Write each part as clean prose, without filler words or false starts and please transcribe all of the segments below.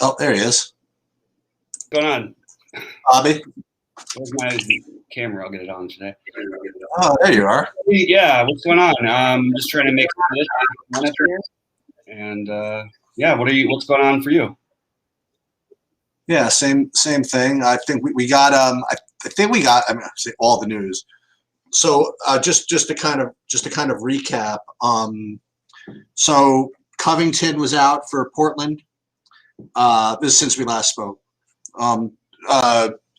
Oh, there he is. What's going on? Bobby. Where's my camera? I'll get it on today. Oh, there you are. Yeah, what's going on? Just trying to make some up here. And yeah, what's going on for you? Yeah, same thing. I think we got I think we got, I mean, I say all the news. So just to kind of recap. So Covington was out for Portland. This is since we last spoke.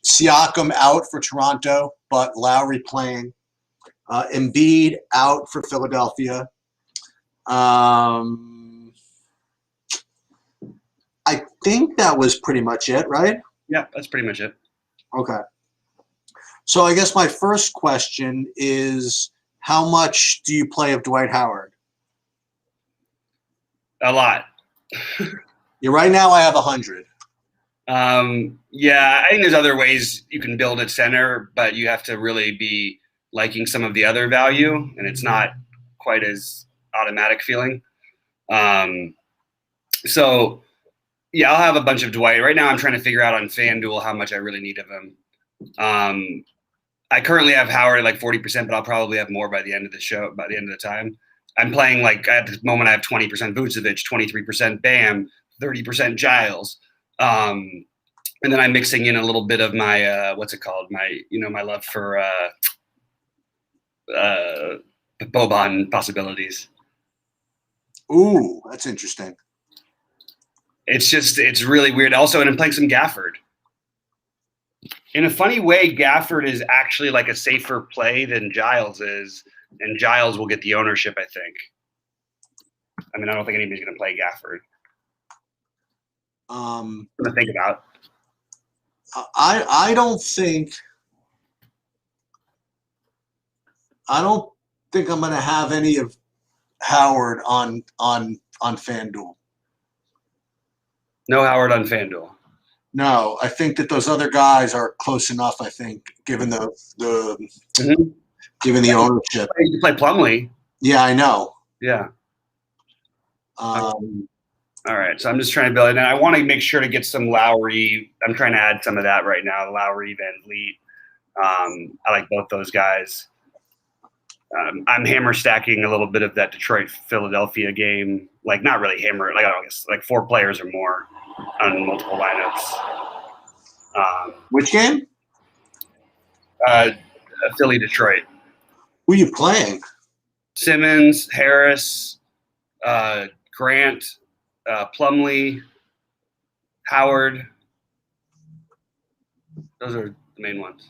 Siakam out for Toronto, but Lowry playing. Embiid out for Philadelphia. I think that was pretty much it, right? Yeah, that's pretty much it. Okay. So I guess my first question is, how much do you play of Dwight Howard? A lot. Yeah, right now I have 100. Yeah, I think there's other ways you can build at center, but you have to really be liking some of the other value, and it's not quite as automatic feeling. So yeah, I'll have a bunch of Dwight. Right now I'm trying to figure out on FanDuel how much I really need of him. I currently have Howard at like 40%, but I'll probably have more by the end of the time. I'm playing like at the moment I have 20% Vucevic, 23% Bam, 30% Giles. And then I'm mixing in a little bit of my what's it called? My love for Boban possibilities. Ooh, that's interesting. It's really weird. Also, and I'm playing some Gafford. In a funny way, Gafford is actually like a safer play than Giles is, and Giles will get the ownership, I think. I mean, I don't think anybody's going to play Gafford. Something to think about. I don't think I'm going to have any of Howard on FanDuel. No Howard on FanDuel. No, I think that those other guys are close enough. I think, given the given the ownership. You can play Plumlee. Yeah, I know. Yeah. All right, so I'm just trying to build it, and I want to make sure to get some Lowry. I'm trying to add some of that right now. Lowry, Van Vliet. I like both those guys. I'm hammer stacking a little bit of that Detroit-Philadelphia game. Like, not really hammer. Like, I guess like 4 players or more on multiple lineups. Which game? Philly-Detroit. Who are you playing? Simmons, Harris, Grant, Plumlee, Howard. Those are the main ones.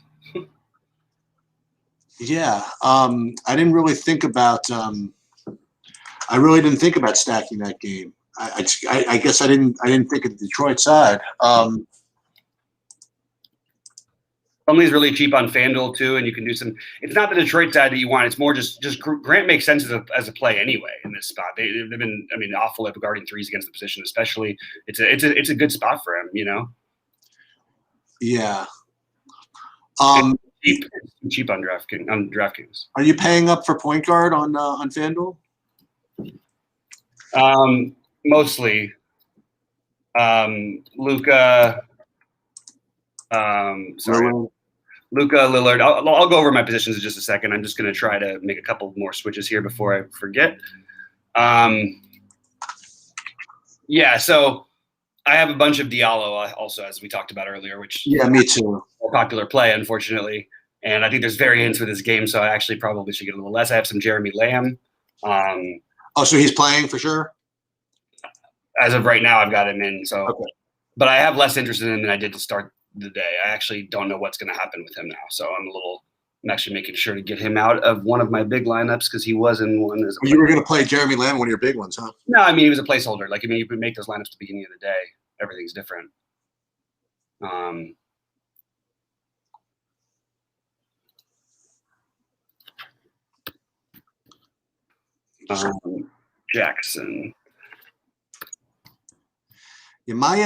Yeah, I didn't really think about. I really didn't think about stacking that game. I guess I didn't think of the Detroit side. Plumlee's really cheap on FanDuel too, and you can do some. It's not the Detroit side that you want. It's more just Grant makes sense as a play anyway in this spot. They've been, I mean, awful at guarding threes against the position, especially. It's a good spot for him, you know. Yeah. Cheap on DraftKings. Are you paying up for point guard on FanDuel? Mostly. Luka. Luka, Lillard. I'll go over my positions in just a second. I'm just going to try to make a couple more switches here before I forget. Yeah, so I have a bunch of Diallo also, as we talked about earlier, which me too. A popular play, unfortunately. And I think there's variance with this game, so I actually probably should get a little less. I have some Jeremy Lamb. So he's playing for sure? As of right now, I've got him in. So, okay. But I have less interest in him than I did to start the day. I actually don't know what's going to happen with him now. So I'm actually making sure to get him out of one of my big lineups because he was in one. You were going to play Jeremy Lamb, one of your big ones, huh? No, I mean, he was a placeholder. Like, I mean, you can make those lineups at the beginning of the day. Everything's different. Jackson. Yeah, my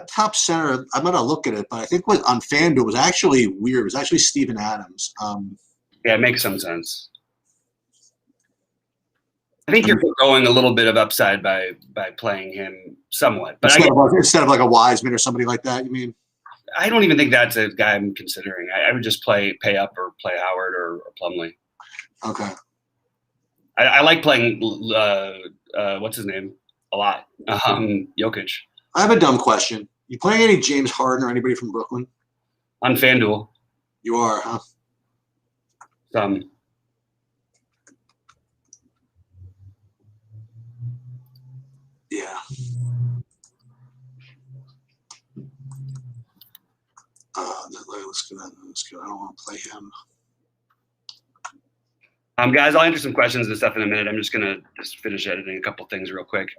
top center, I'm gonna look at it, but I think what on FanDuel was actually weird. It was actually Steven Adams. Yeah, it makes some sense. I think you're going a little bit of upside by playing him somewhat, but instead of like a Wiseman or somebody like that, you mean? I don't even think that's a guy I'm considering. I would just pay up or play Howard or Plumlee. Okay. I like playing what's his name a lot. Jokic. I have a dumb question. You playing any James Harden or anybody from Brooklyn? On FanDuel. You are, huh? Some. Yeah. Let's go. I don't want to play him. Guys, I'll answer some questions and stuff in a minute. I'm just gonna finish editing a couple things real quick.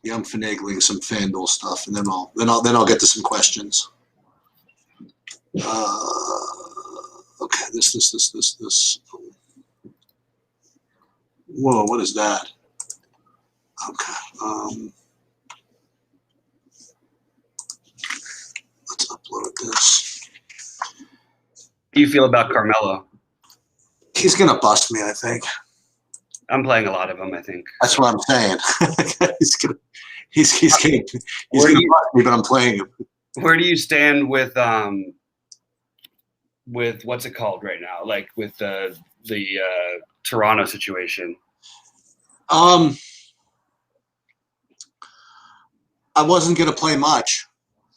Yeah, I'm finagling some FanDuel stuff, and then I'll get to some questions. Okay, this. Whoa, what is that? Okay. Let's upload this. How do you feel about Carmelo? He's gonna bust me, I think. I'm playing a lot of them, I think. That's what I'm saying. he's gonna bust me, but I'm playing him. Where do you stand with what's it called right now? Like with the Toronto situation? I wasn't gonna play much.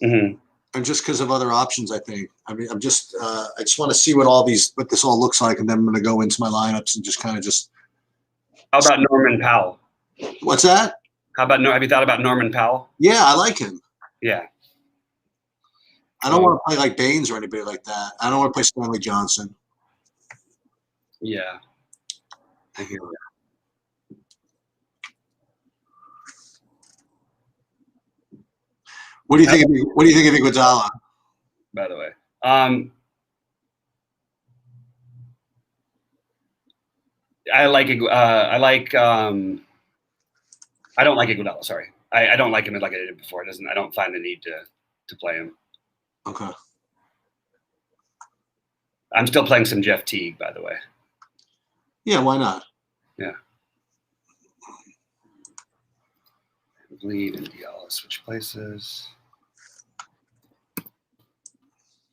Mm-hmm. And just because of other options, I think. I mean, I just want to see what this all looks like, and then I'm going to go into my lineups and just kind of just. How about Norman Powell? Have you thought about Norman Powell? Yeah, I like him. Yeah. I don't want to play like Baines or anybody like that. I don't want to play Stanley Johnson. Yeah. I hear that. What do you think of Iguodala? By the way, I like I don't like Iguodala. Sorry, I don't like him like I did before. I don't find the need to play him. Okay. I'm still playing some Jeff Teague, by the way. Yeah, why not? Yeah. Lead and Diallo switch places.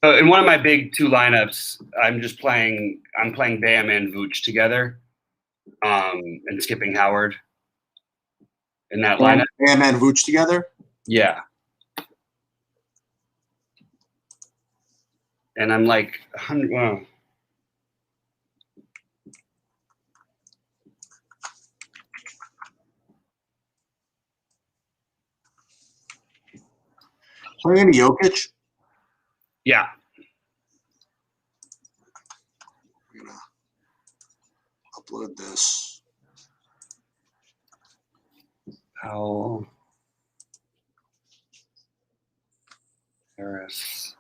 So in one of my big two lineups, I'm playing Bam and Vooch together, and skipping Howard in that lineup. Bam and Vooch together? Yeah. And I'm like 100. Well, playing any Jokic? Yeah. I'm gonna upload this. Powell. Harris.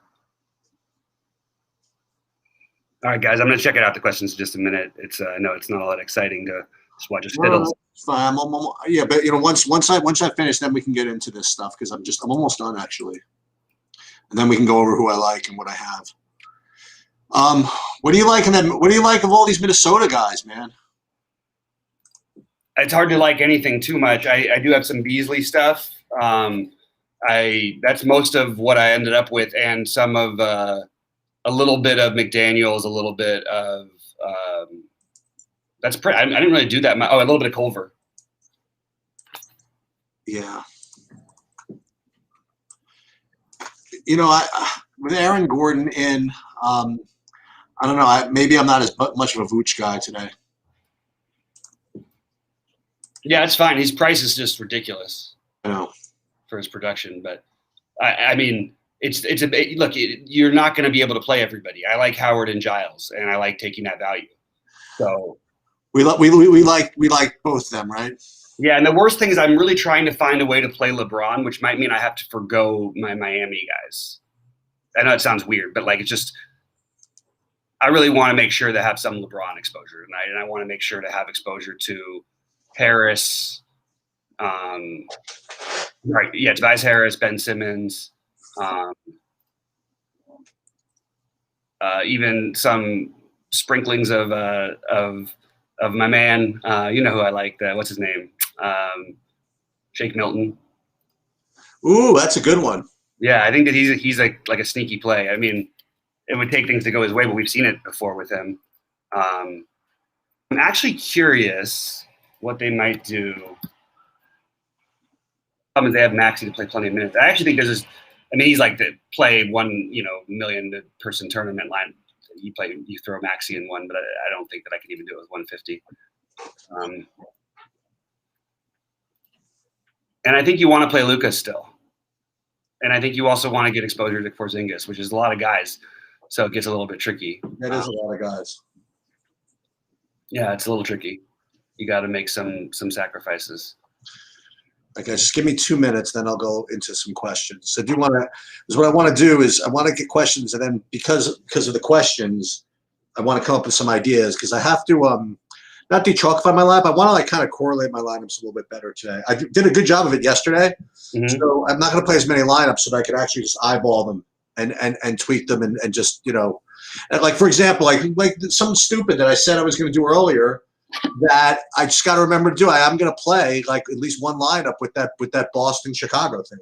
All right, guys, I'm gonna check it out. The questions in just a minute. It's no, it's not all that exciting to just watch us fiddle. Fine. Yeah, but once I finish, then we can get into this stuff because I'm almost done actually, and then we can go over who I like and what I have. What do you like of all these Minnesota guys, man? It's hard to like anything too much. I do have some Beasley stuff. That's most of what I ended up with, and some of a little bit of McDaniels, a little bit of that's pretty. I didn't really do that much. Oh, a little bit of Culver. Yeah. I with Aaron Gordon in, I don't know. Maybe I'm not as much of a Vooch guy today. Yeah, it's fine. His price is just ridiculous. I know. For his production, but I mean, look. You're not going to be able to play everybody. I like Howard and Giles, and I like taking that value. So we like both of them, right? Yeah, and the worst thing is I'm really trying to find a way to play LeBron, which might mean I have to forgo my Miami guys. I know it sounds weird, but like it's just I really want to make sure to have some LeBron exposure tonight, and I want to make sure to have exposure to Harris. Right, yeah, Tobias Harris, Ben Simmons. even some sprinklings of my man. You know who I like? What's his name? Shake Milton. Ooh, that's a good one. Yeah, I think that he's like a sneaky play. I mean, it would take things to go his way, but we've seen it before with him. I'm actually curious what they might do. They have Maxey to play plenty of minutes. I actually think he's like to play one, million-person tournament line. You throw Maxey in one, but I don't think that I can even do it with 150. And I think you want to play Lucas still. And I think you also want to get exposure to Porzingis, which is a lot of guys. So it gets a little bit tricky. That is a lot of guys. Yeah, it's a little tricky. You got to make some sacrifices. Okay, just give me 2 minutes, then I'll go into some questions. So what I want to do is I want to get questions, and then because of the questions, I want to come up with some ideas because I have to not de-chalkify my lineup. I want to kind of correlate my lineups a little bit better today. I did a good job of it yesterday, so I'm not going to play as many lineups so that I could actually just eyeball them and tweak them and just like for example, like something stupid that I said I was going to do earlier. That I just got to remember to do. I'm going to play like at least one lineup with that Boston Chicago thing.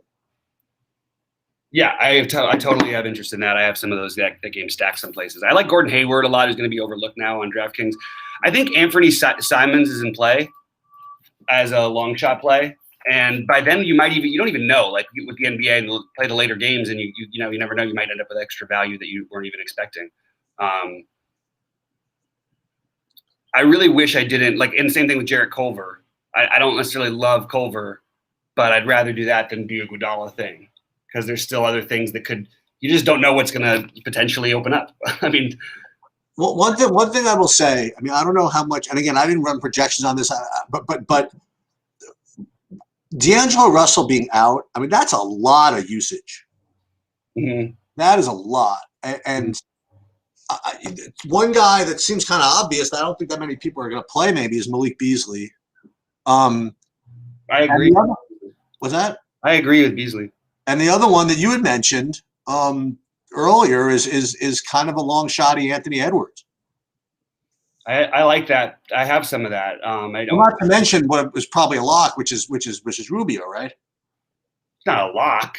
Yeah, I totally have interest in that. I have some of those that game stacked some places. I like Gordon Hayward a lot, who's going to be overlooked now on DraftKings. I think Anthony Simons is in play as a long shot play, and by then you don't even know, like with the NBA and play the later games, and you never know, you might end up with extra value that you weren't even expecting. I really wish I didn't like, and the same thing with Jarrett Culver. I don't necessarily love Culver, but I'd rather do that than do a Iguodala thing because there's still other things that you just don't know what's going to potentially open up. I mean, well, one thing I will say, I mean, I don't know how much, and again, I didn't run projections on this, but D'Angelo Russell being out, I mean, that's a lot of usage. Mm-hmm. That is a lot, and. One guy that seems kind of obvious that I don't think that many people are going to play maybe is Malik Beasley. I agree. What's that? I agree with Beasley. And the other one that you had mentioned earlier is kind of a long shotty Anthony Edwards. I like that. I have some of that. Not to mention what was probably a lock, which is Rubio, right? It's not a lock.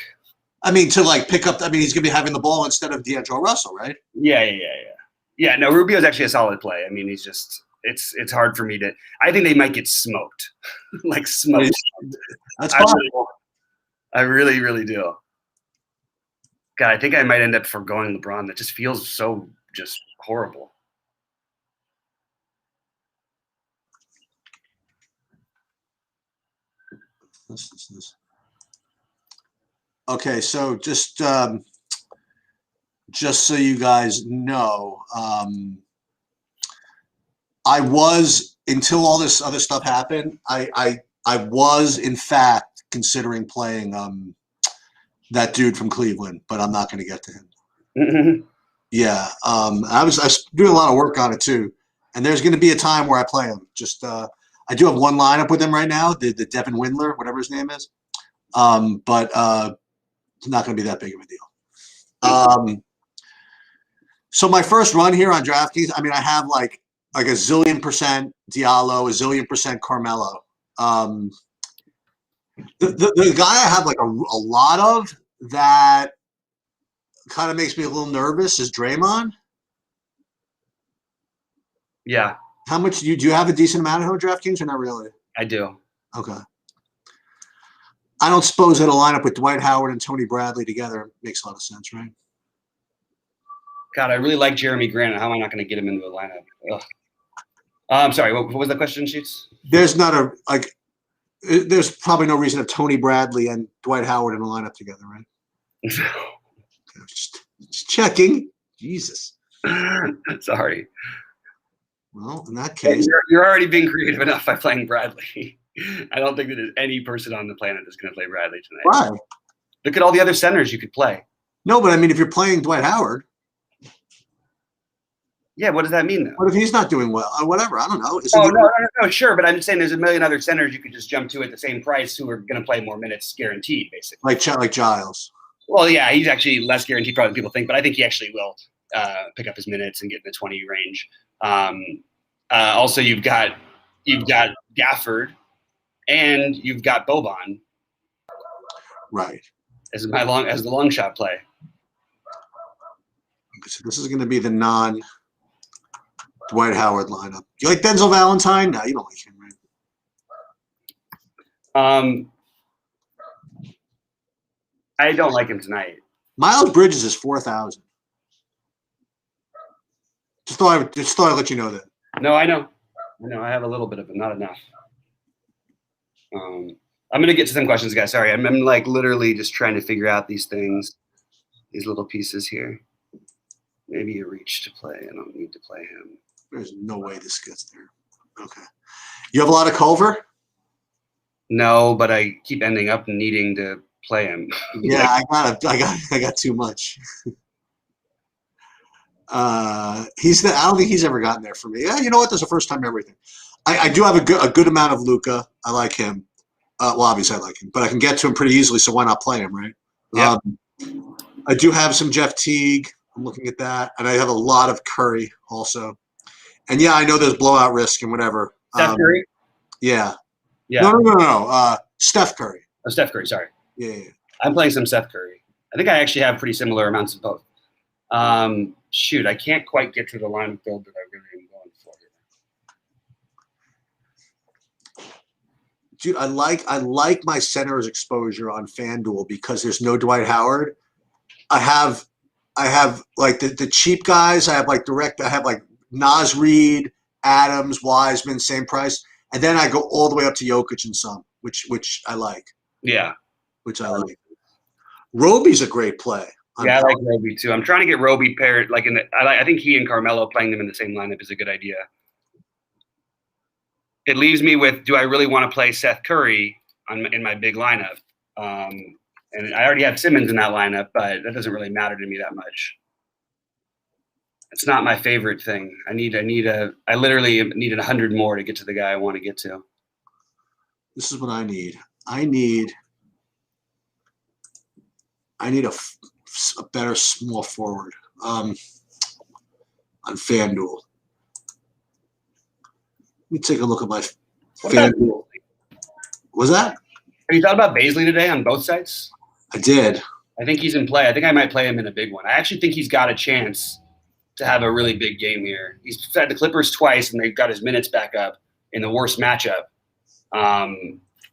I mean, to like pick up. I mean, he's going to be having the ball instead of D'Angelo Russell, right? Yeah. No, Rubio's actually a solid play. I mean, he's just it's hard for me to. I think they might get smoked, like smoked. That's possible. I really, really do. God, I think I might end up foregoing LeBron. That just feels so just horrible. This. Okay, so just so you guys know, I was, until all this other stuff happened, I was in fact considering playing that dude from Cleveland, but I'm not going to get to him. Mm-hmm. Yeah, I was doing a lot of work on it too, and there's going to be a time where I play him. Just I do have one lineup with him right now, the Devin Windler, whatever his name is, but it's not going to be that big of a deal. So my first run here on DraftKings, I mean, I have like a zillion percent Diallo, a zillion percent Carmelo. The guy I have like a lot of that kind of makes me a little nervous is Draymond. Yeah. How much do you have a decent amount of DraftKings or not really? I do. Okay. I don't suppose that a lineup with Dwight Howard and Tony Bradley together makes a lot of sense, right? God, I really like Jeremy Grant. How am I not going to get him into a lineup? Ugh. I'm sorry. What was the question, Sheets? There's there's probably no reason to have Tony Bradley and Dwight Howard in a lineup together, right? just checking. Jesus. Sorry. Well, in that case, you're already being creative enough by playing Bradley. I don't think that there's any person on the planet that's going to play Bradley tonight. Why? Look at all the other centers you could play. No, but I mean, if you're playing Dwight Howard. Yeah, what does that mean, though? What if he's not doing well? Whatever, I don't know. No, sure, but I'm just saying there's a million other centers you could just jump to at the same price who are going to play more minutes guaranteed, basically. Like Giles. Well, yeah, he's actually less guaranteed probably than people think, but I think he actually will pick up his minutes and get in the 20 range. Also, you've got Gafford, and you've got Boban. Right. As the long shot play. So this is going to be the non-Dwight Howard lineup. You like Denzel Valentine? No, you don't like him, right? I don't like him tonight. Miles Bridges is 4,000. Just thought I'd let you know that. No, I know. I have a little bit of it, not enough. I'm gonna get to some questions, guys. Sorry, I'm like literally just trying to figure out these things, these little pieces here. Maybe a reach to play. I don't need to play him. There's no way this gets there. Okay. You have a lot of Culver? No, but I keep ending up needing to play him. Yeah, I got too much. I don't think he's ever gotten there for me. Yeah, you know what? That's the first time everything. I do have a good amount of Luka. I like him. Well, obviously I like him, but I can get to him pretty easily. So why not play him, right? Yeah. I do have some Jeff Teague. I'm looking at that, and I have a lot of Curry also. And yeah, I know there's blowout risk and whatever. Steph Curry. Yeah. Yeah. No. Steph Curry. Oh, Steph Curry. Sorry. Yeah. I'm playing some Steph Curry. I think I actually have pretty similar amounts of both. Shoot, I can't quite get to the line of build that I really am going for here. Dude, I like my center's exposure on FanDuel because there's no Dwight Howard. I have like the cheap guys. I have like Naz Reid, Adams, Wiseman, same price, and then I go all the way up to Jokic and some, which I like. Yeah, which I like. Roby's a great play. Yeah, I like Roby too. I'm trying to get Roby paired like I think he and Carmelo playing them in the same lineup is a good idea. It leaves me with, do I really want to play Seth Curry in my big lineup? And I already have Simmons in that lineup, but that doesn't really matter to me that much. It's not my favorite thing. I literally needed 100 more to get to the guy I want to get to. This is what I need. I need a better small forward on FanDuel. Let me take a look at my FanDuel. Was that? Have you thought about Bazley today on both sides? I did. I think he's in play. I think I might play him in a big one. I actually think he's got a chance to have a really big game here. He's fed the Clippers twice, and they've got his minutes back up in the worst matchup.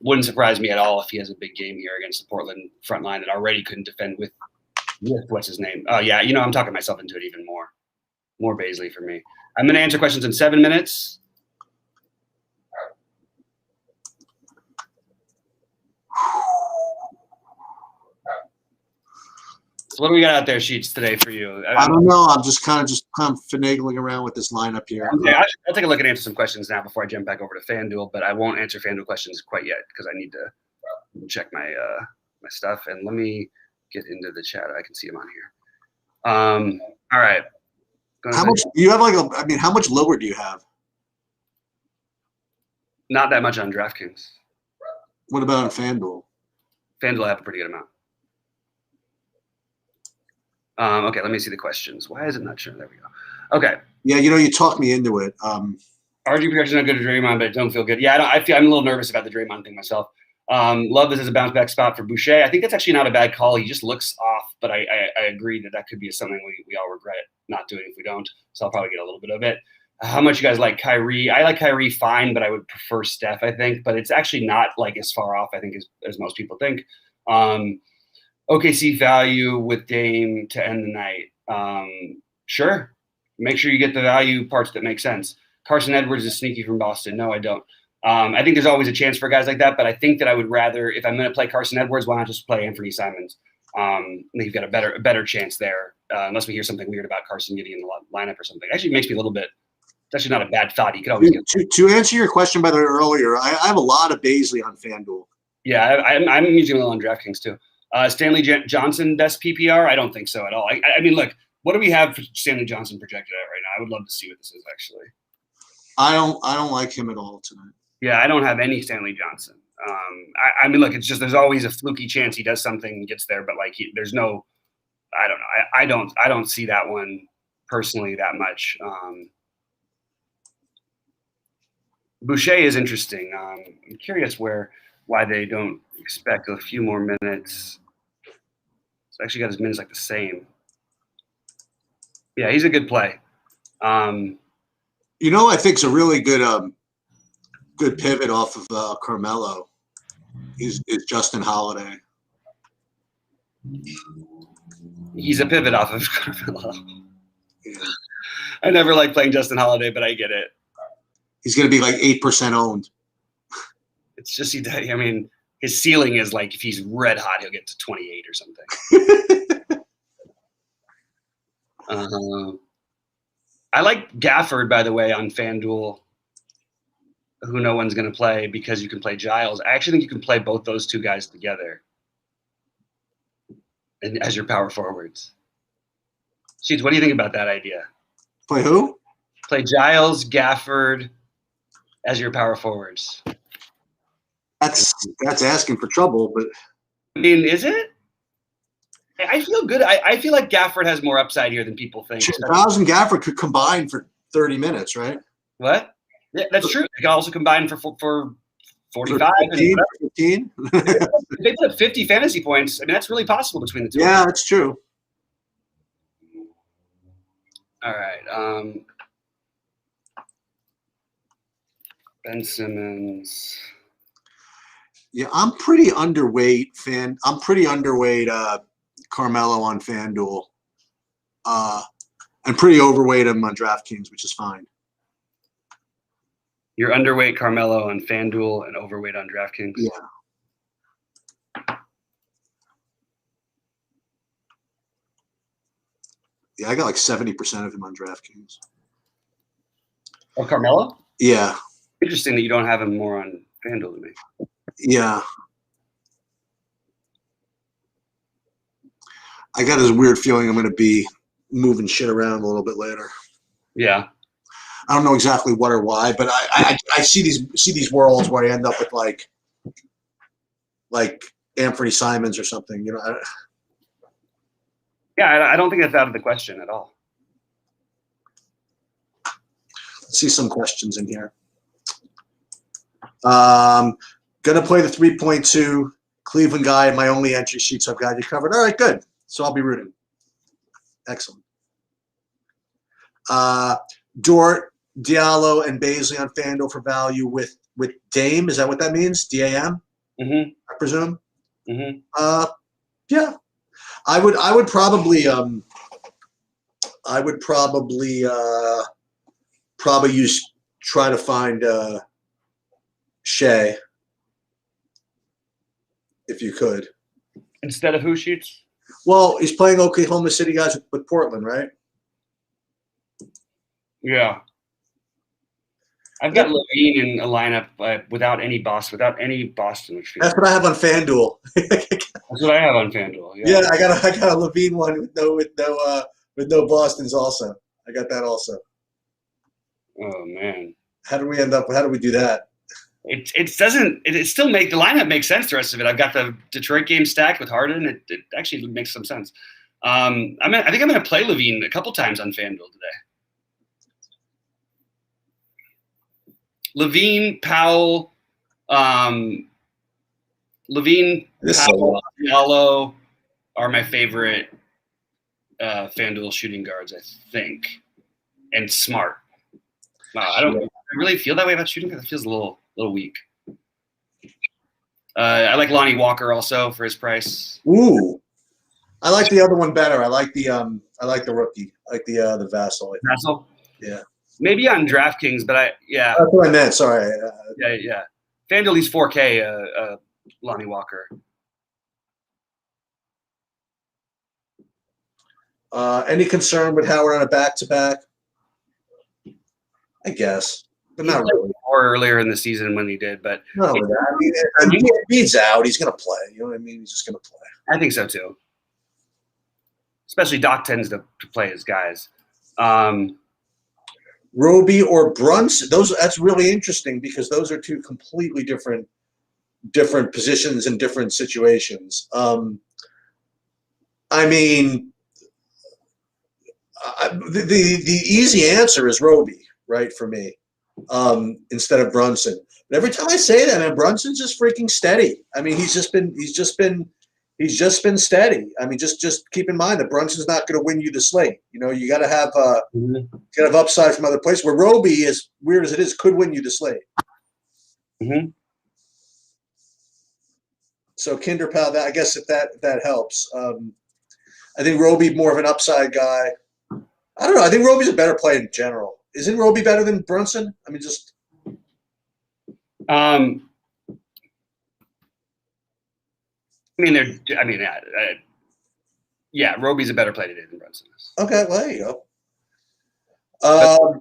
Wouldn't surprise me at all if he has a big game here against the Portland front line that already couldn't defend with what's his name? Oh, yeah, I'm talking myself into it even more. More Bazley for me. I'm going to answer questions in 7 minutes. So what do we got out there, Sheets, today for you? I don't know. I'm just kind of finagling around with this lineup here. Okay, I'll take a look and answer some questions now before I jump back over to FanDuel, but I won't answer FanDuel questions quite yet because I need to check my my stuff. And let me get into the chat. I can see them on here. All right. How much do you have? How much lower do you have? Not that much on DraftKings. What about on FanDuel? FanDuel, I have a pretty good amount. Okay, let me see the questions. Why is it not showing? There we go. Okay. Yeah, you talked me into it. RG projection's not good to Draymond, but it don't feel good. Yeah, I'm a little nervous about the Draymond thing myself. Love this as a bounce back spot for Boucher. I think that's actually not a bad call. He just looks off, but I agree that could be something we all regret not doing if we don't. So I'll probably get a little bit of it. How much you guys like Kyrie? I like Kyrie fine, but I would prefer Steph, I think. But it's actually not like as far off, I think, as most people think. OKC value with Dame to end the night. Sure. Make sure you get the value parts that make sense. Carson Edwards is sneaky from Boston. No, I don't. I think there's always a chance for guys like that, but I think that I would rather, if I'm going to play Carson Edwards, why not just play Anthony Simons? I think you've got a better chance there, unless we hear something weird about Carson getting in the lineup or something. Actually, it makes me a little bit. It's actually not a bad thought. He could always get. To answer your question, by the way, earlier, I have a lot of Bazley on FanDuel. Yeah, I'm using a little on DraftKings too. Stanley Johnson, best PPR? I don't think so at all. I mean, look, what do we have for Stanley Johnson projected at right now? I would love to see what this is actually. I don't like him at all tonight. Yeah, I don't have any Stanley Johnson. I mean, look, it's just there's always a fluky chance he does something and gets there, but like there's no, I don't know. I don't see that one personally that much. Boucher is interesting. I'm curious why they don't expect a few more minutes. He's actually got his minutes like the same. Yeah, he's a good play. I think it's a really good good pivot off of Carmelo. Is Justin Holiday. He's a pivot off of Carmelo. Yeah. I never liked playing Justin Holiday, but I get it. He's going to be like 8% owned. It's just I mean, his ceiling is like if he's red hot, he'll get to 28 or something. I like Gafford, by the way, on FanDuel, who no one's going to play because you can play Giles. I actually think you can play both those two guys together and as your power forwards. Sheets, what do you think about that idea? Play who? Play Giles, Gafford as your power forwards. That's asking for trouble, but I mean, is it? I feel good. I feel like Gafford has more upside here than people think. Giles and Gafford could combine for 30 minutes, right? What? Yeah, that's true. They can also combine for 45. 15? If they put up 50 fantasy points, I mean, that's really possible between the two. Yeah, that's true. All right. Ben Simmons. Yeah, I'm pretty underweight Carmelo on FanDuel. And pretty overweight him on DraftKings, which is fine. You're underweight Carmelo on FanDuel and overweight on DraftKings? Yeah. Yeah, I got like 70% of him on DraftKings. Oh, Carmelo? Yeah. Interesting that you don't have him more on FanDuel than me. Yeah. I got this weird feeling I'm going to be moving shit around a little bit later. Yeah. I don't know exactly what or why, but I see these worlds where I end up with like Anthony Simons or something, Yeah, I don't think that's out of the question at all. Let's see some questions in here. Gonna play the 3.2 Cleveland guy in my only entry sheet, so I've got you covered. All right, good. So I'll be rooting. Excellent. Dort, Diallo, and Baisley on FanDuel for value with Dame. Is that what that means? DAM? Mm-hmm. I presume. Mm-hmm. Yeah. I would probably try to find Shea if you could. Instead of who shoots? Well, he's playing Oklahoma City guys with Portland, right? Yeah. I've got Levine in a lineup without any Boston, which That's what I have on FanDuel. That's what I have on FanDuel. Yeah, I got a Levine one with no Bostons also. I got that also. Oh man. How do we do that? It still make the lineup makes sense. The rest of it, I've got the Detroit game stacked with Harden. It actually makes some sense. I think I'm going to play Levine a couple times on FanDuel today. Levine, Powell, Diallo are my favorite FanDuel shooting guards, I think, and Smart. Wow, I don't really feel that way about shooting guards. It feels a little weak. I like Lonnie Walker also for his price. Ooh, I like the other one better. I like the rookie. I like the Vassell. Vassell? Yeah. Maybe on DraftKings, but That's what I meant. Sorry. Yeah. FanDuel, he's 4K. Lonnie Walker. Any concern with Howard on a back-to-back? I guess, but not really. More earlier in the season when he did, but no. I mean, he's out. He's going to play. You know what I mean? He's just going to play. I think so too. Especially Doc tends to play his guys. Roby or Brunson? That's really interesting because those are two completely different positions and different situations. I mean, The easy answer is Roby, right, for me, instead of Brunson. But every time I say that, man, Brunson's just freaking steady. I mean, he's just been steady. I mean, just keep in mind that Brunson's not going to win you the slate. You know, you got to have upside from other places. Where Roby, as weird as it is, could win you the slate. Mm-hmm. So Kinderpal, that I guess if that helps. I think Roby more of an upside guy. I don't know. I think Roby's a better play in general. Isn't Roby better than Brunson? I mean, just. Yeah, Roby's a better play today than Brunson is. Okay, well, there you go.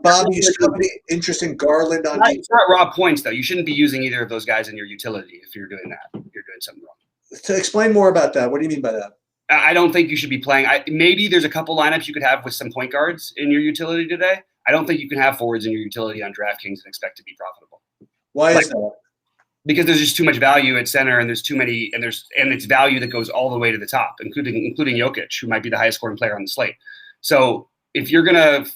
Bobby's company, interesting Garland on. It's not raw points, though. You shouldn't be using either of those guys in your utility if you're doing that. You're doing something wrong. To explain more about that, what do you mean by that? I don't think you should be playing. Maybe there's a couple lineups you could have with some point guards in your utility today. I don't think you can have forwards in your utility on DraftKings and expect to be profitable. Why is that? Because there's just too much value at center, and there's too many, and it's value that goes all the way to the top, including Jokic, who might be the highest scoring player on the slate. So if you're gonna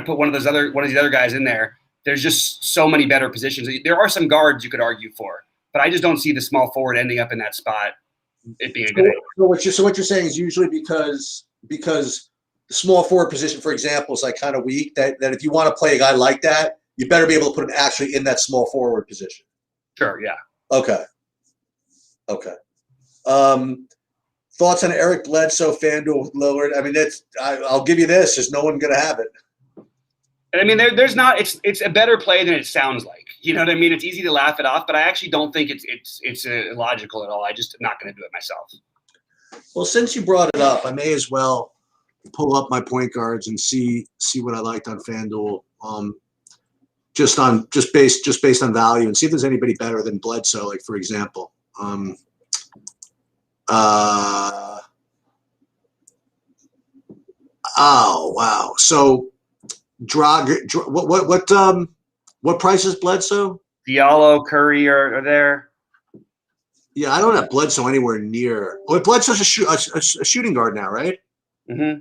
put one of these other guys in there, there's just so many better positions. There are some guards you could argue for, but I just don't see the small forward ending up in that spot. It being a good idea. So what you're saying is usually because the small forward position, for example, is like kind of weak. That if you want to play a guy like that, you better be able to put him actually in that small forward position. Sure. Yeah. Okay. Thoughts on Eric Bledsoe, FanDuel with Lillard? I mean, I'll give you this: there's no one going to have it. And I mean, there's not. It's a better play than it sounds like. You know what I mean? It's easy to laugh it off, but I actually don't think it's illogical at all. I just am not going to do it myself. Well, since you brought it up, I may as well pull up my point guards and see what I liked on FanDuel. Just based on value, and see if there's anybody better than Bledsoe. Like for example, oh wow. So what price is Bledsoe? Diallo, Curry are there. Yeah, I don't have Bledsoe anywhere near. Oh, Bledsoe's a shooting guard now, right? Mm-hmm.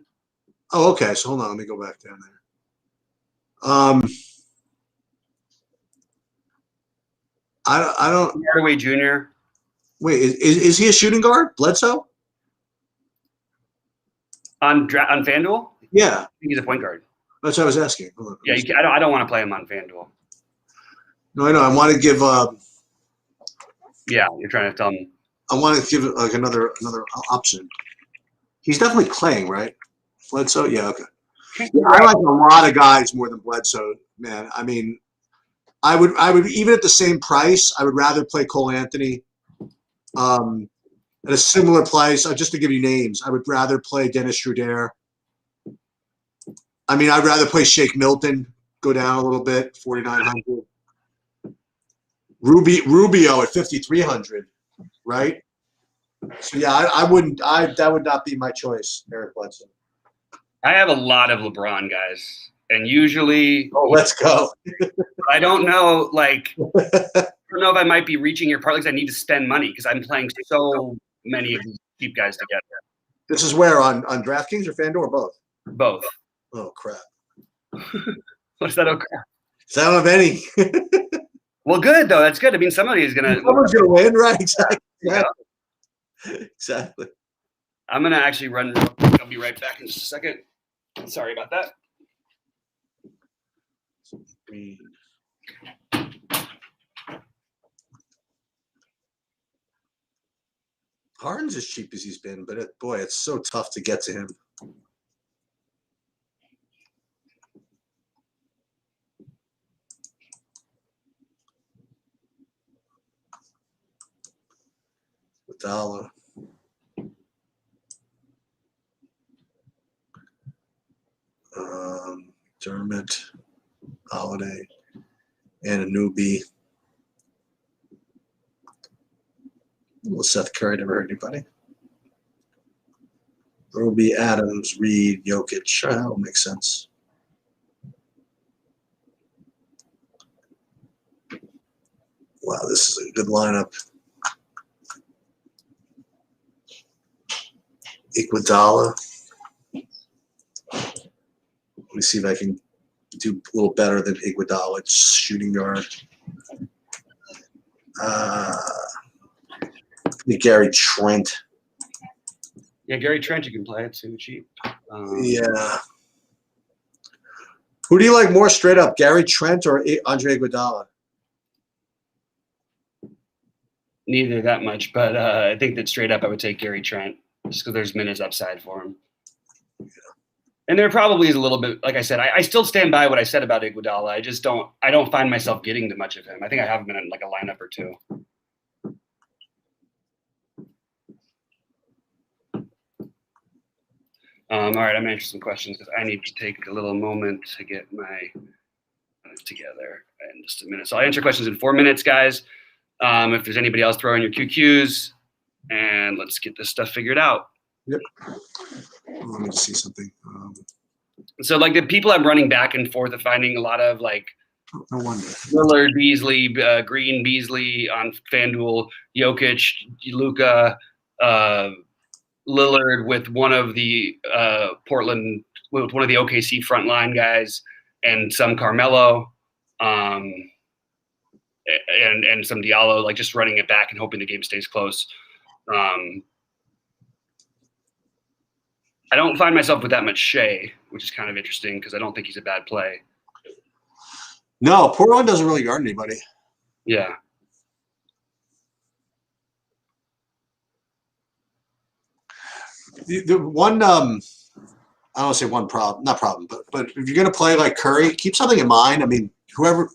Oh, okay. So hold on, let me go back down there. I don't. Hardaway Jr. Wait, is he a shooting guard, Bledsoe? On FanDuel? Yeah, I think he's a point guard. That's what I was asking. Hold on, yeah, I don't want to play him on FanDuel. No, I know. I want to give. Yeah, you're trying to tell me. I want to give like another option. He's definitely playing, right? Bledsoe, yeah, okay. Yeah, I like a lot of guys more than Bledsoe, man. I mean, I would even at the same price, I would rather play Cole Anthony. At a similar price, just to give you names, I would rather play Dennis Schroeder. I mean, I'd rather play Shake Milton, go down a little bit, 4,900. Rubio at 5,300, right? So yeah, I wouldn't. That would not be my choice, Eric Bledsoe. I have a lot of LeBron guys, and usually. Oh, let's go. I don't know, like, I don't know if I might be reaching your part because I need to spend money because I'm playing so many of these cheap guys together. This is where on DraftKings or FanDuel or both? Both. Oh crap! What's that? Oh crap! So I don't have any. Well, good though. That's good. I mean, someone's gonna win, right? Exactly. Yeah. Exactly. I'm gonna actually run. I'll be right back in just a second. Sorry about that. Harden's as cheap as he's been, but boy, it's so tough to get to him. Iguodala. Dermott, Holiday, and a newbie. Well, Seth Curry never hurt anybody. Roby, Adams, Reed, Jokic. That'll make sense. Wow, this is a good lineup. Iguodala. me see if I can do a little better than Iguodala at shooting guard. Gary Trent. Yeah, Gary Trent, you can play. It's too cheap. Yeah. Who do you like more straight up, Gary Trent or Andre Iguodala? Neither that much, but I think that straight up I would take Gary Trent just because there's minutes upside for him. Yeah. And there probably is a little bit, like I said, I still stand by what I said about Iguodala. I don't find myself getting to much of him. I think I have him in like a lineup or two. All right, I'm answering some questions because I need to take a little moment to get my together in just a minute. So I'll answer questions in 4 minutes, guys. If there's anybody else throwing your QQs, and let's get this stuff figured out. Yep. Let me see something. So like the people I'm running back and forth of finding a lot of like no wonder. Lillard, Beasley, Green, Beasley on FanDuel, Jokic, Luka, Lillard with one of the Portland, with one of the OKC frontline guys, and some Carmelo, and some Diallo, like just running it back and hoping the game stays close. I don't find myself with that much Shea, which is kind of interesting because I don't think he's a bad play. No, Portland doesn't really guard anybody. Yeah. The one, I don't want to say one problem, not problem, but if you're going to play like Curry, keep something in mind. I mean,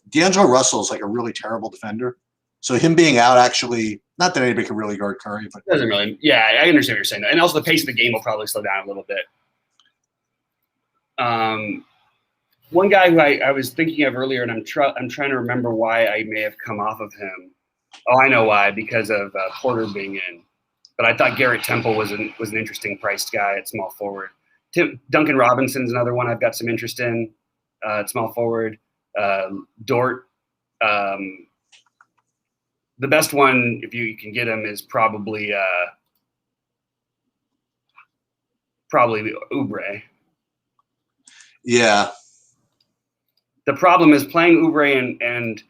D'Angelo Russell is like a really terrible defender. So him being out actually, not that anybody can really guard Curry, but doesn't really. Yeah, I understand what you're saying. And also the pace of the game will probably slow down a little bit. One guy who I was thinking of earlier, and I'm trying to remember why I may have come off of him. Oh, I know why, because of Porter being in. But I thought Garrett Temple was an interesting priced guy at small forward. Duncan Robinson's another one I've got some interest in at small forward. Dort. The best one, if you can get him, is probably Oubre. Yeah. The problem is playing Oubre and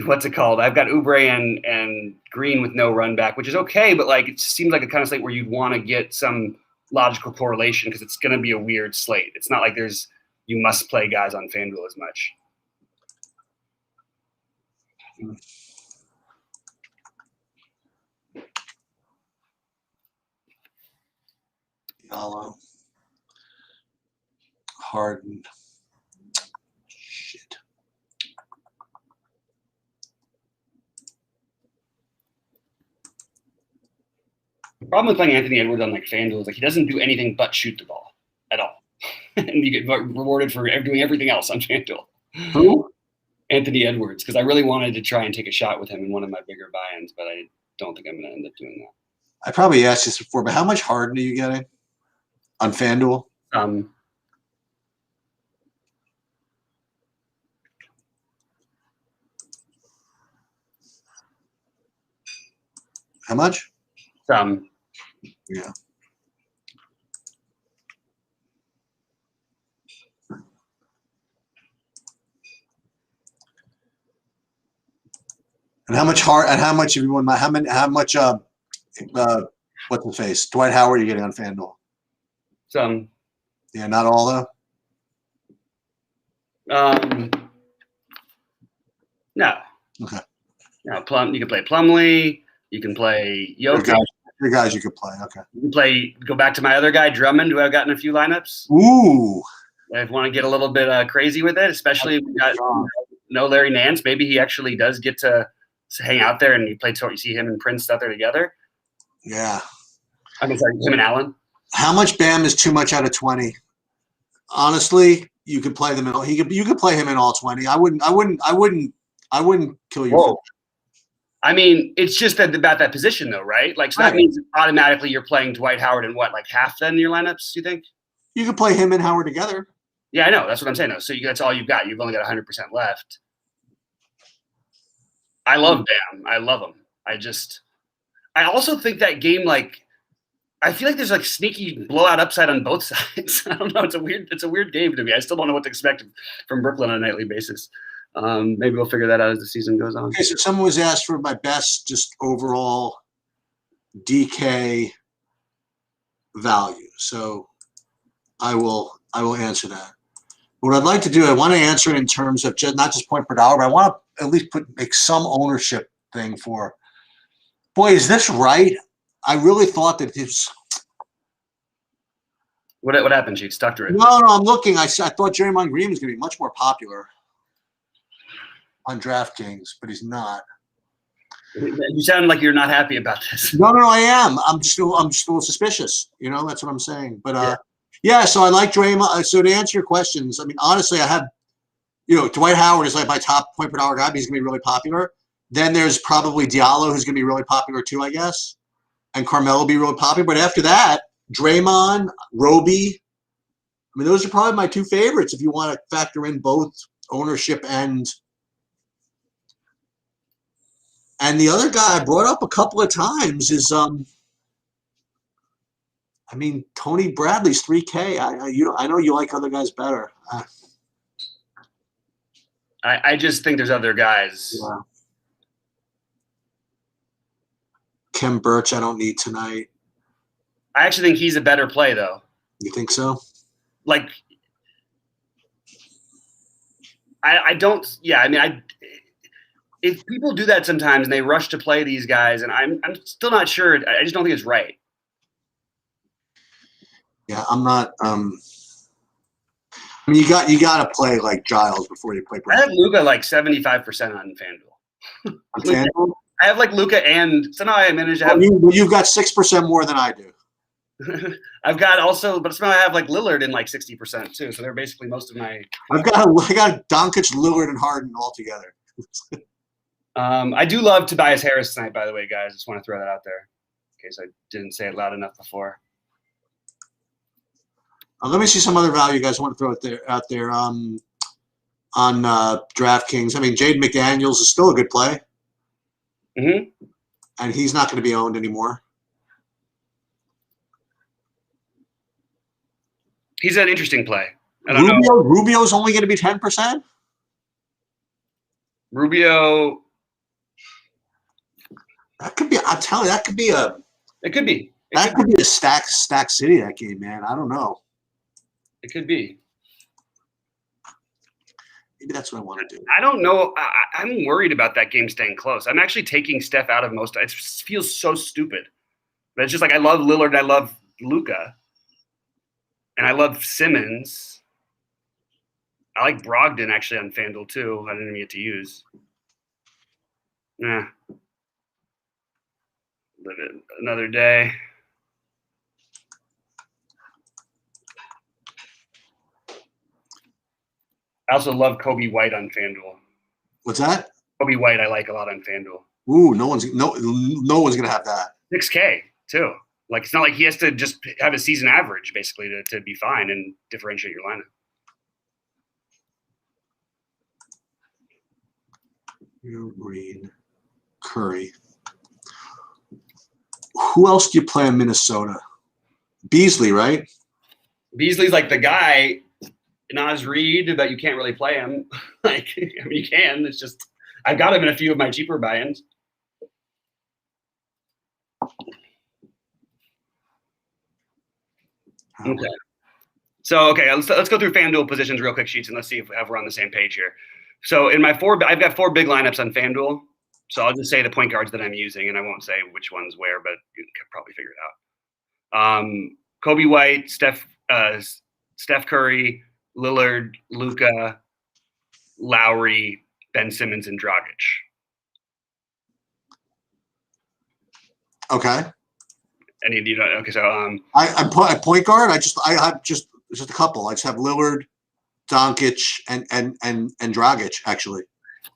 what's it called? I've got Oubre and Green with no run back, which is okay, but like it seems like a kind of slate where you'd want to get some logical correlation because it's going to be a weird slate. It's not like you must play guys on FanDuel as much. Diallo. Harden. Shit. The problem with playing Anthony Edwards on like FanDuel is like he doesn't do anything but shoot the ball at all, and you get rewarded for doing everything else on FanDuel. Who? Anthony Edwards, because I really wanted to try and take a shot with him in one of my bigger buy-ins, but I don't think I'm going to end up doing that. I probably asked this before, but how much Harden are you getting on FanDuel? How much? Yeah. And how much if you want how much what's the face? Dwight Howard are you getting on FanDuel? Some. Yeah, not all though. No. Okay. No, you can play Plumlee, you can play Jokic. Your guys you could play, okay. You can go back to my other guy, Drummond, who I've gotten a few lineups. Ooh. I want to get a little bit crazy with it, especially if we got no Larry Nance. Maybe he actually does get to hang out there and you see him and Prince out there together. Yeah. I'm sorry, him and Allen. How much Bam is too much out of 20? Honestly, you could play them in you could play him in all 20. I wouldn't kill you. Whoa. I mean, it's just about that position though, right? Like so that means automatically you're playing Dwight Howard in what, like half then in your lineups, you think? You could play him and Howard together. Yeah, I know. That's what I'm saying though. So that's all you've got. You've only got 100% left. I love Bam. I love him. I also think that game, like, I feel like there's like sneaky blowout upside on both sides. I don't know. It's a weird game to me. I still don't know what to expect from Brooklyn on a nightly basis. Maybe we'll figure that out as the season goes on. Okay, so someone was asked for my best just overall DK value. So I will answer that. What I'd like to do, I want to answer it in terms of not just point per dollar, but I want to at least make some ownership thing for. Boy, is this right? I really thought that this. What happened, Chief? Stuck to it. No, I'm looking. I thought Draymond Green was going to be much more popular on DraftKings, but he's not. You sound like you're not happy about this. No, I am. I'm just a little suspicious. That's what I'm saying. But yeah. So I like Draymond. So to answer your questions, I mean, honestly, I have, Dwight Howard is like my top point per dollar guy, but he's going to be really popular. Then there's probably Diallo, who's going to be really popular too, I guess. And Carmelo will be really popular. But after that, Draymond, Roby. I mean, those are probably my two favorites if you want to factor in both ownership and the other guy I brought up a couple of times is Tony Bradley's 3K. I know you like other guys better. I just think there's other guys. Yeah. Kem Birch, I don't need tonight. I actually think he's a better play, though. You think so? Like, I don't. Yeah, I mean, if people do that sometimes and they rush to play these guys, and I'm still not sure. I just don't think it's right. Yeah, I'm not. I mean, you got to play like Giles before you play. I have Luka like 75% on FanDuel. On FanDuel? I have like Luka, and somehow I managed to have. You've got 6% more than I do. I've got also, but somehow I have like Lillard in like 60% too. So they're basically most of my. I got Doncic, Lillard, and Harden all together. I do love Tobias Harris tonight, by the way, guys. Just want to throw that out there in case I didn't say it loud enough before. Let me see some other value you guys want to throw out there on DraftKings. I mean, Jaden McDaniels is still a good play. Mm-hmm. And he's not going to be owned anymore. He's an interesting play. I don't know. Rubio's only going to be 10%? Rubio. That could be. I'll tell you, that could be a. It could be. That could be a stack city. That game, man. I don't know. It could be. Maybe that's what I want to do. I don't know. I'm worried about that game staying close. I'm actually taking Steph out of most. It feels so stupid, but it's just like I love Lillard. And I love Luka, and I love Simmons. I like Brogdon actually on FanDuel too. I didn't even get to use. Live it another day. I also love Kobe White on FanDuel. What's that? Kobe White I like a lot on FanDuel. Ooh, no one's gonna have that. 6K too. Like it's not like he has to just have a season average basically to be fine and differentiate your lineup. Green, Curry. Who else do you play in Minnesota? Beasley, right? Beasley's like the guy. Naz Reid, but you can't really play him. I mean, you can. It's just I got him in a few of my cheaper buy-ins. Okay. So let's go through FanDuel positions real quick, sheets, and let's see if we're on the same page here. So in my I've got 4 big lineups on FanDuel. So I'll just say the point guards that I'm using, and I won't say which one's where, but you can probably figure it out. Kobe White, Steph Curry, Lillard, Luka, Lowry, Ben Simmons, and Dragic. Okay. Okay, so I'm point guard. I have just a couple. I just have Lillard, Doncic, and Dragic actually.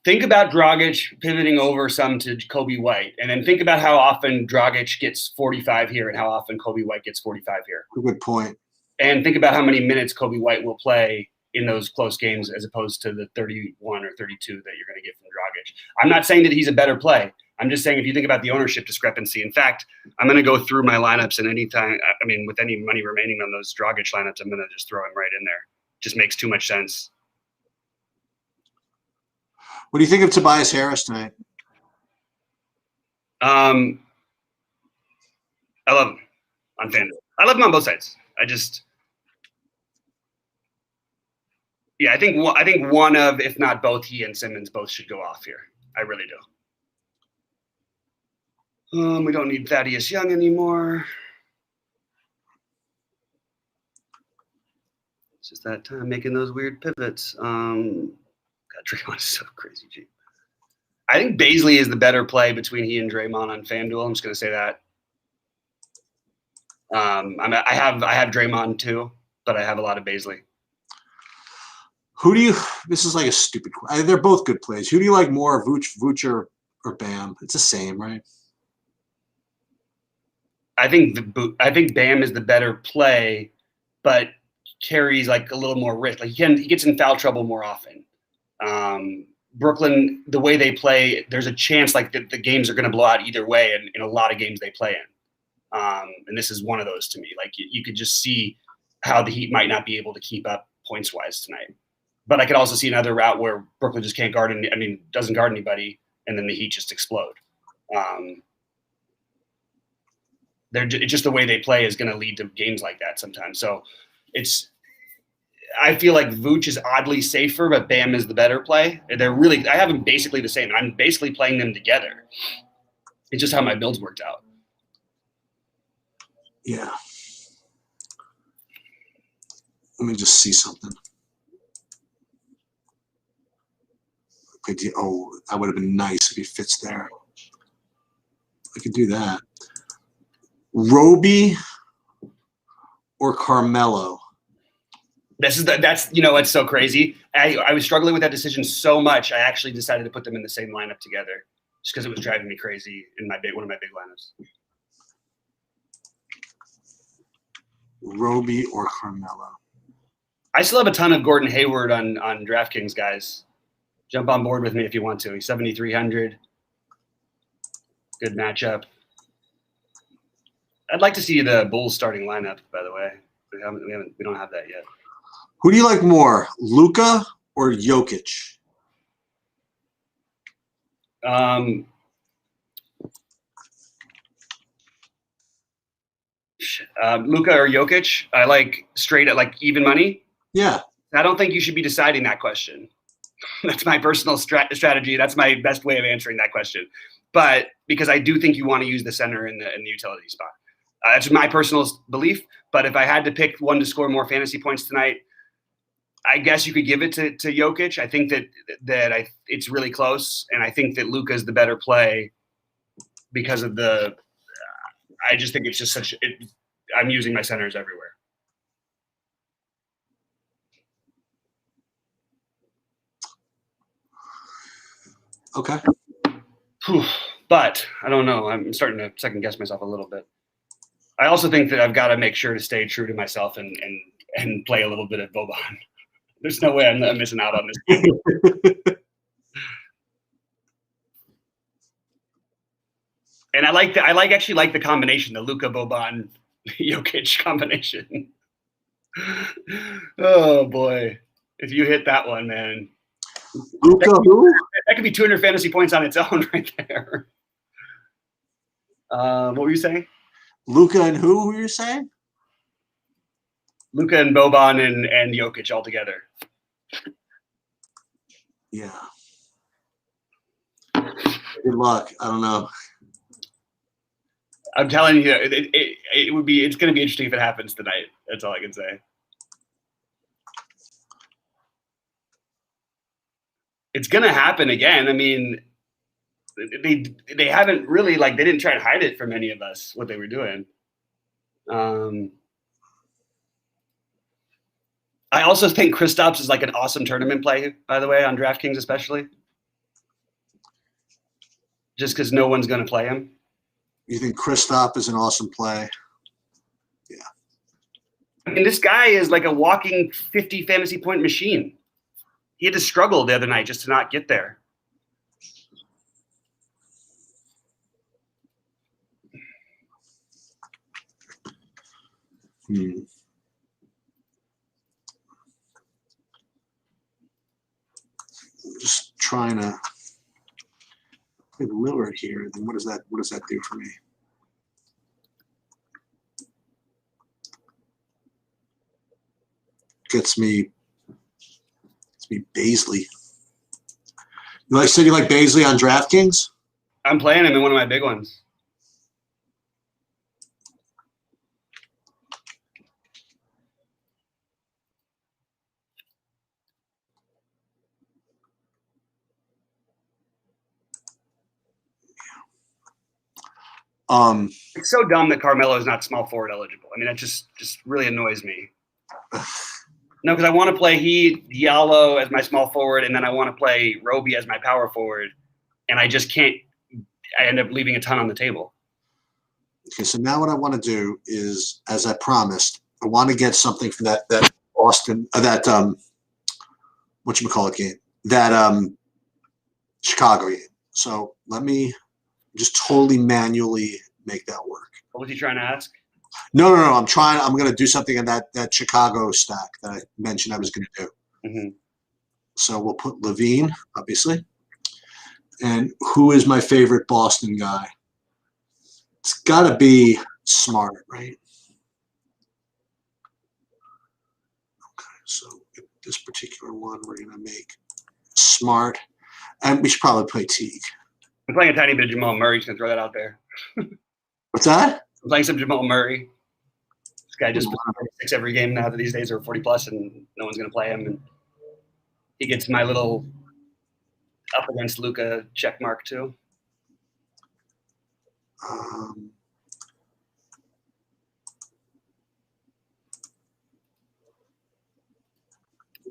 Think about Dragic pivoting over some to Kobe White, and then think about how often Dragic gets 45 here and how often Kobe White gets 45 here. Good point. And think about how many minutes Kobe White will play in those close games as opposed to the 31 or 32 that you're going to get from Dragic. I'm not saying that he's a better play. I'm just saying if you think about the ownership discrepancy. In fact, I'm going to go through my lineups, and with any money remaining on those Dragic lineups, I'm going to just throw him right in there. Just makes too much sense. What do you think of Tobias Harris tonight? I love him on FanDuel. I love him on both sides. I think one of, if not both, he and Simmons both should go off here. I really do. We don't need Thaddeus Young anymore. It's just that time making those weird pivots. God, Draymond is so crazy cheap. I think Bazley is the better play between he and Draymond on FanDuel. I'm just gonna say that. I have Draymond too, but I have a lot of Bazley. Who do you? This is like a stupid question. They're both good plays. Who do you like more, Vooch or Bam? It's the same, right? I think Bam is the better play, but carries like a little more risk. Like he gets in foul trouble more often. Brooklyn, the way they play, there's a chance like the games are going to blow out either way, and in a lot of games they play in. And this is one of those to me. Like you could just see how the Heat might not be able to keep up points wise tonight. But I could also see another route where Brooklyn just can't doesn't guard anybody, and then the Heat just explode. It's just the way they play is going to lead to games like that sometimes. So I feel like Vooch is oddly safer, but Bam is the better play. I have them basically the same. I'm basically playing them together. It's just how my builds worked out. Yeah. Let me just see something. Oh, that would have been nice if he fits there. I could do that. Roby or Carmelo? That's it's so crazy. I was struggling with that decision so much. I actually decided to put them in the same lineup together just because it was driving me crazy in one of my big lineups. Roby or Carmelo? I still have a ton of Gordon Hayward on DraftKings, guys. Jump on board with me if you want to. He's 7,300. Good matchup. I'd like to see the Bulls starting lineup, by the way. We don't have that yet. Who do you like more, Luka or Jokic? Luka or Jokic? I like straight at like even money. Yeah. I don't think you should be deciding that question. That's my personal strategy. That's my best way of answering that question. But because I do think you want to use the center in the utility spot. That's my personal belief. But if I had to pick one to score more fantasy points tonight, I guess you could give it to Jokic. I think that it's really close, and I think that Luka is the better play because of the. I just think it's just I'm using my centers everywhere. Okay. But I don't know. I'm starting to second guess myself a little bit. I also think that I've got to make sure to stay true to myself and play a little bit of Boban. There's no way I'm missing out on this. And I actually like the combination, the Luka Boban Jokic combination. Oh boy. If you hit that one, man. Luka who? That could be 200 fantasy points on its own right there. What were you saying? Luka and who were you saying? Luka and Boban and Jokic all together. Yeah. Good luck. I don't know. I'm telling you, it's going to be interesting if it happens tonight. That's all I can say. It's going to happen again. I mean, they haven't really they didn't try to hide it from any of us what they were doing. I also think Kristaps is like an awesome tournament play, by the way, on DraftKings especially. Just because no one's going to play him. You think Kristaps is an awesome play? Yeah. I mean, this guy is like a walking 50 fantasy point machine. He had to struggle the other night just to not get there. I'm just trying to play Lillard here. Then what does that do for me? Gets me Baisley. You said you like Baisley on DraftKings? I'm playing him in one of my big ones. It's so dumb that Carmelo is not small forward eligible. I mean, that just really annoys me. No, because I want to play Diallo as my small forward, and then I want to play Roby as my power forward, and I just can't. I end up leaving a ton on the table. Okay, so now what I want to do is, as I promised, I want to get something from that Austin whatchamacallit game, that Chicago game. So let me just totally manually make that work. What was he trying to ask? No. I'm going to do something in that Chicago stack that I mentioned I was going to do. Mm-hmm. So we'll put Levine, obviously. And who is my favorite Boston guy? It's got to be Smart, right? Okay, so this particular one we're going to make Smart. And we should probably play Teague. I'm playing a tiny bit of Jamal Murray. Just going to throw that out there. What's that? I'm playing some Jamal Murray. This guy just puts 46 every game now these days, or 40 plus, and no one's going to play him. And he gets my little up against Luka check mark too.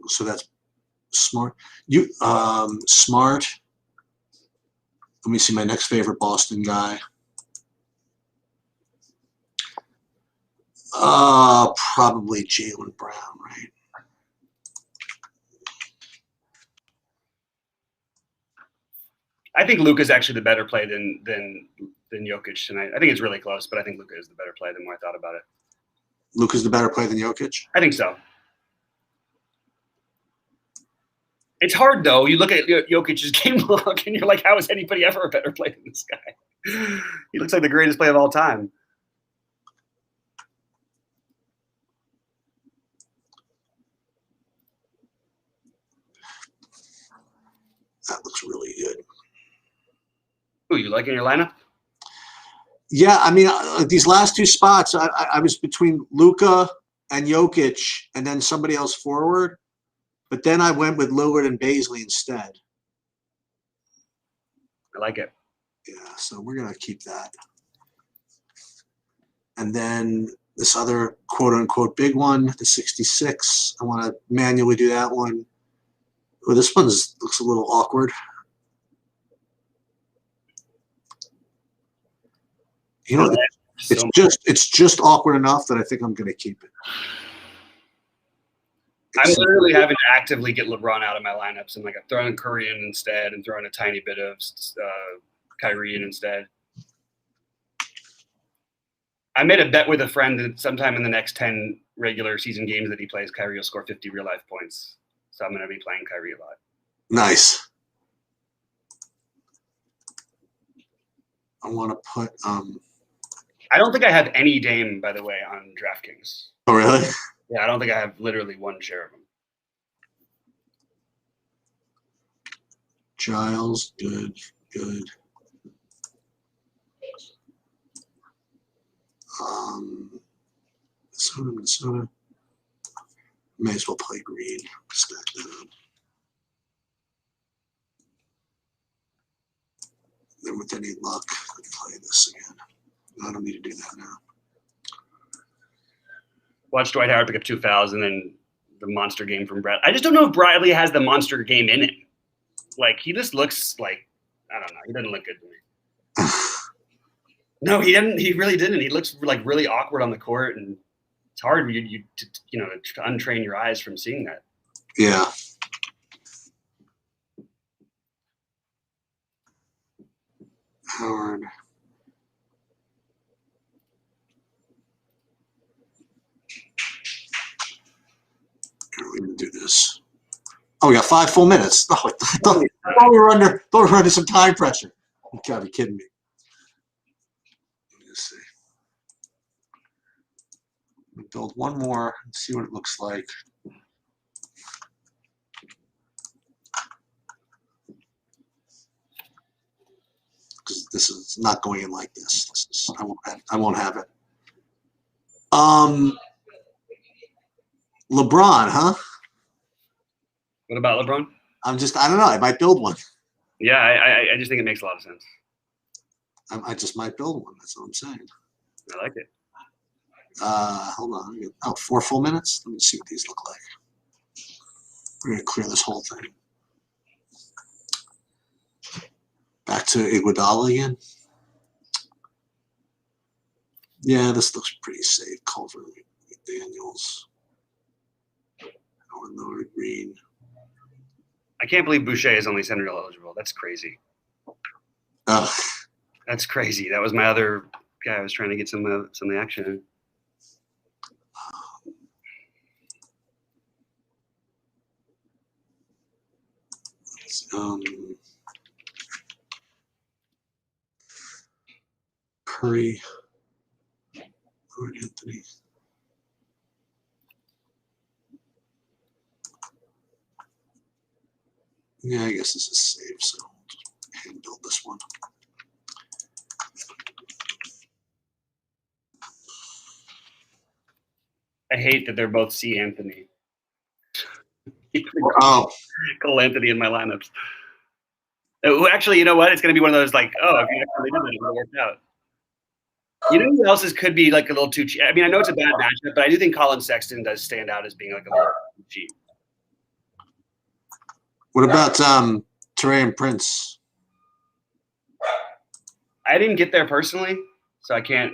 So that's Smart. Smart. Let me see my next favorite Boston guy. Probably Jaylen Brown, right? I think Luka's actually the better play than Jokic tonight. I think it's really close, but I think Luka is the better play the more I thought about it. Luka's the better play than Jokic? I think so. It's hard, though. You look at Jokic's game log, and you're like, how is anybody ever a better play than this guy? He looks like the greatest play of all time. That looks really good. Who you like in your lineup? Yeah, I mean, these last two spots, I was between Luka and Jokic and then somebody else forward. But then I went with Lillard and Baisley instead. I like it. Yeah, so we're going to keep that. And then this other quote-unquote big one, the 66, I want to manually do that one. Oh, this one looks a little awkward. You know, it's just awkward enough that I think I'm going to keep it. I'm literally having to actively get LeBron out of my lineups, and like I'm throwing Curry in instead, and throwing a tiny bit of Kyrie in instead. I made a bet with a friend that sometime in the next 10 regular season games that he plays, Kyrie will score 50 real life points. So I'm going to be playing Kyrie a lot. Nice. I want to put. I don't think I have any Dame, by the way, on DraftKings. Oh, really? Yeah, I don't think I have literally one share of him. Giles, good. Minnesota. May as well play Green. Stack that up. Then with any luck, I can play this again. I don't need to do that now. Watch Dwight Howard pick up 2 fouls and then the monster game from Brad. I just don't know if Bradley has the monster game in him. Like, he just looks like, I don't know. He doesn't look good to me. No, he didn't. He really didn't. He looks like really awkward on the court, and it's hard to untrain your eyes from seeing that. Yeah. Howard. We're gonna do this. Oh, we got 5 full minutes. Oh, I thought we were under some time pressure. You gotta be kidding me. Let me just see. Let me build one more and see what it looks like. Because this is not going in like this. This is, I won't have it. LeBron, huh? What about LeBron? I don't know. I might build one. Yeah, I just think it makes a lot of sense. I just might build one. That's what I'm saying. I like it. Hold on. 4 full minutes. Let me see what these look like. We're gonna clear this whole thing. Back to Iguodala again. Yeah, this looks pretty safe. Culver, Daniels, Howard Green. I can't believe Boucher is only Central eligible. That's crazy. Ugh. That's crazy. That was my other guy. I was trying to get some of the action in. Curry, Anthony. Yeah, I guess this is safe, so we'll just hand build this one. I hate that they're both C. Anthony. Oh, Cole Anthony in my lineups. Actually, you know what? It's going to be one of those like, oh, if you actually did that, it would have worked out. You know who else's could be like a little too cheap? I mean, I know it's a bad matchup, but I do think Colin Sexton does stand out as being like a little too cheap. What about Taurean Prince? I didn't get there personally, so I guess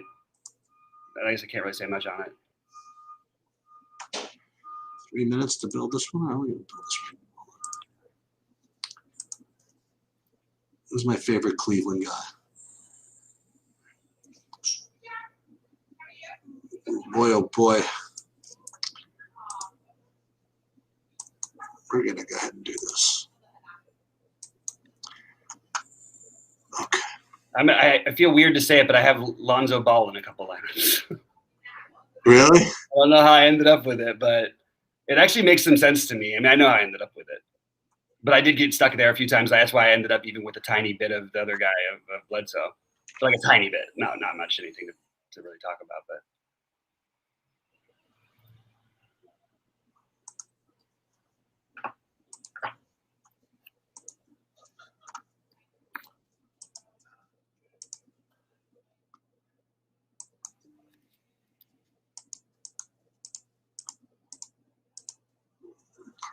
I can't really say much on it. 3 minutes to build this one? How are we going to build this one? Who's my favorite Cleveland guy? Boy, oh boy. We're going to go ahead and do this. Okay. I feel weird to say it, but I have Lonzo Ball in a couple lineups. Really? I don't know how I ended up with it, but it actually makes some sense to me. I mean, I know how I ended up with it, but I did get stuck there a few times. That's why I ended up even with a tiny bit of the other guy of Bledsoe. So like a tiny bit. No, not much anything to really talk about, but.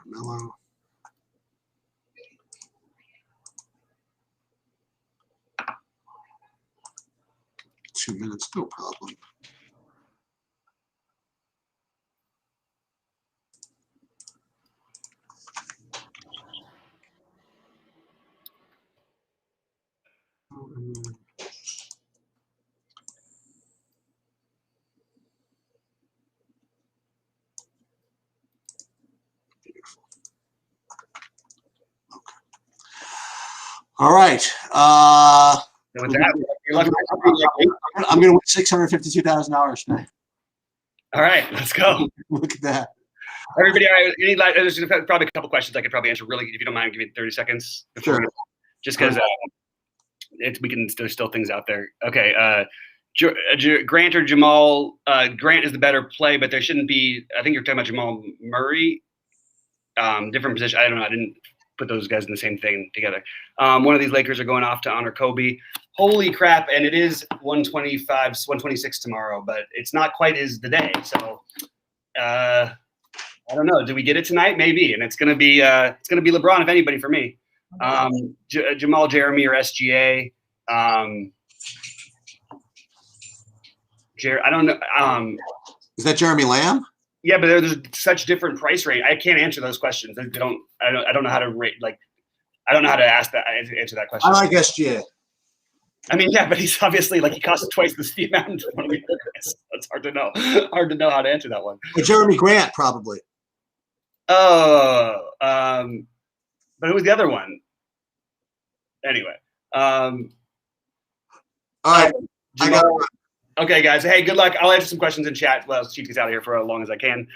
Carmelo. Two minutes, no problem. Beautiful. Okay. All right. With that, you're lucky. I'm going to win $652,000 tonight. All right, let's go. Look at that. Everybody, all right, there's probably a couple questions I could probably answer really, if you don't mind, give me 30 seconds. Sure. Just because there's still things out there. Okay. Grant or Jamal. Grant is the better play, but there shouldn't be. I think you're talking about Jamal Murray. Different position. I don't know. I didn't put those guys in the same thing together. One of these Lakers are going off to honor Kobe. Holy crap. And it is 125, 126 tomorrow, but it's not quite as the day. So I don't know. Do we get it tonight? Maybe. And it's gonna be LeBron, if anybody, for me. Jamal Jeremy or SGA. I don't know. Is that Jeremy Lamb? Yeah, but there's such different price range. I can't answer those questions. I don't know how to rate. Like, I don't know how to answer that question. I like SGA. I mean, yeah, but he's obviously like he costs twice the amount when we look at this. It's hard to know. Hard to know how to answer that one. Or Jeremy Grant, probably. Oh, but who was the other one? Anyway, All right. I got Jamal. Okay, guys. Hey, good luck. I'll answer some questions in chat. Well, I'll shoot these out of here for as long as I can.